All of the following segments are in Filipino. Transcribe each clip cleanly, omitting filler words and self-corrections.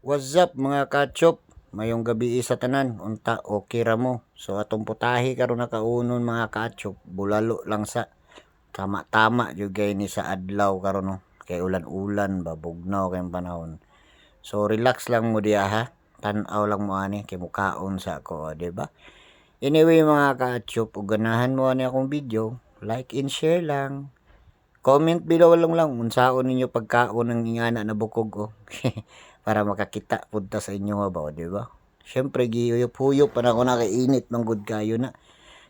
What's up mga kachop? Mayong gabi sa tanan, unta okay ra mo. So atong putahe karon nakaunon mga kachop, bulalo lang sa tama-tama jud kay ni sa adlaw karon no. Kay ulan-ulan ba bugnaw kay panahon. So relax lang mo diha ha. Tan-aw lang mo ani kay mukaon sa ako, di ba? Anyway mga kachop, ug ganahan mo ani akong video, like and share lang. Comment below lang unsaon ninyo pagkaon ng ingana na bukog oh. Para makakita punta sa inyo ba, di ba? Syempre giyuyop-huyop pa na ako nakainit ng good kayo na.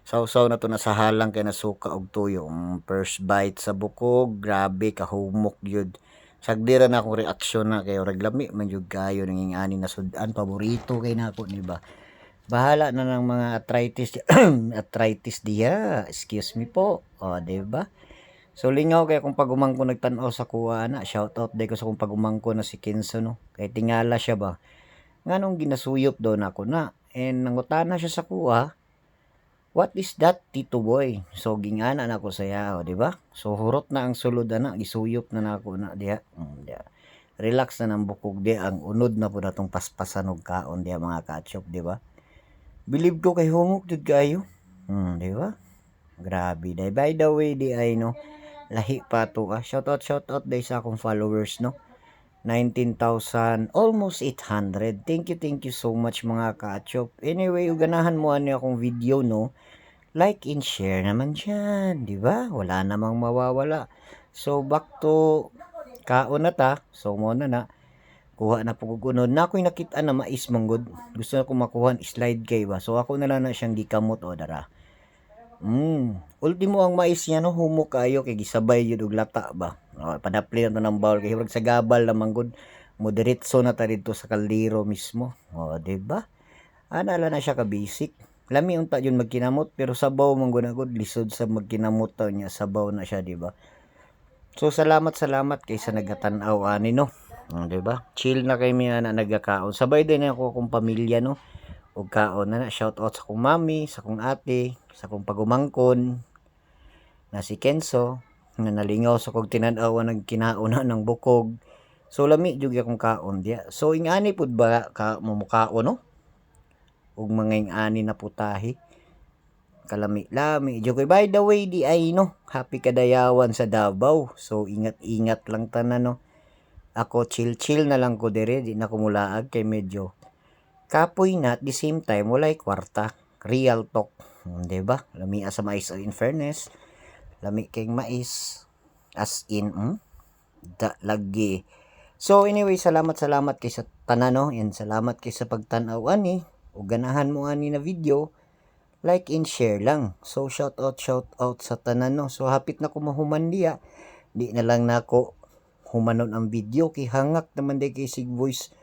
Sausaw na to na sa halang kay nasuka og tuyo. First bite sa bukog, grabe kahumok yun. Sagdira na akong reaksyon na kayo raglami man jud kayo ning ingani na sudan paborito kay nako ni ba. Bahala na ng mga arthritis arthritis diya. Excuse me po. O, di ba? So lingaw kay kung pagumang ko nagtan-aw sa kuha na, shout out day ko sa kung pagumang ko na si Kinso no. Kay tingala siya ba. Nganong ginasuyop daw na ako na. And nangutana siya sa kuha, what is that Tito Boy? So gingana na ako saya, di ba? So hurot na ang sulod na, gisuyop na nako na diha. Diha. Relax na ng bukog di ang unod na po natong paspasan og kaon diha mga kachop, di ba? Believe ko kay hungok jud kayo. Di ba? Grabe day. By the way, di ay no. Lahi pa to shout out day sa akong followers no. 19,000 almost 800. Thank you so much mga kachop. Anyway, uganahan mo ani akong video no. Like and share naman diyan, di ba? Wala namang mawawala. So back to kaon na ta. So mo na kuha na pugugunod na ako'y nakita na mais manggod. Gusto na ko makuha slide kay ba. So ako na lang na siyang gikamot o dara. Ultimo ang mais niya no, humok kayo kay gisabay jud og lata ba. Padapli na to ng bowl kay hurag sa gabal na manggod. Moderetso na ta dito sa kaldero mismo. O, di ba? Ana na siya ka basic. Lami unta yun magkinamot pero sabaw man gud lisod sa magkinamot taw niya sabaw na siya, di ba? So salamat kay sa nagatan-aw ani no. Di ba? Chill na kay mi na nagakaon. Sabay din ako akong pamilya no. Og kaon na shout out sa kong mami, sa kong ate, sa kong pagumangkon na si Kenzo nga nalingaw sa kog tinan-aw nang kinauna ng bukog. So lami jud akong kaon dia. So ingani pud ba ka mumukaon no? Og mga ingani na putahe. Kalami-lami jud kay by the way di ay no. Happy kadayawan sa Davao. So ingat-ingat lang tanan no. Ako chill na lang ko dire, di na ko mulaag kay medyo kapoy na at the same time walay kwarta. Real talk. Diba? Lami sa mais in fairness. Lami kay mais. As in, lagi. So anyway, salamat kay sa tanan no. And salamat kay sa pagtan-aw ani. O ganahan mo ani na video. Like and share lang. So shout out sa tanan no. So hapit na ko mahuman diya. Di na lang nako humanon ang video kay hangak naman day kay sig voice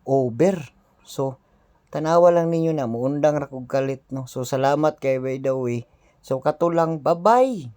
over. So tanawa lang ninyo na muundang ra kog kalit no. So salamat kay by the way. So kato lang, bye-bye.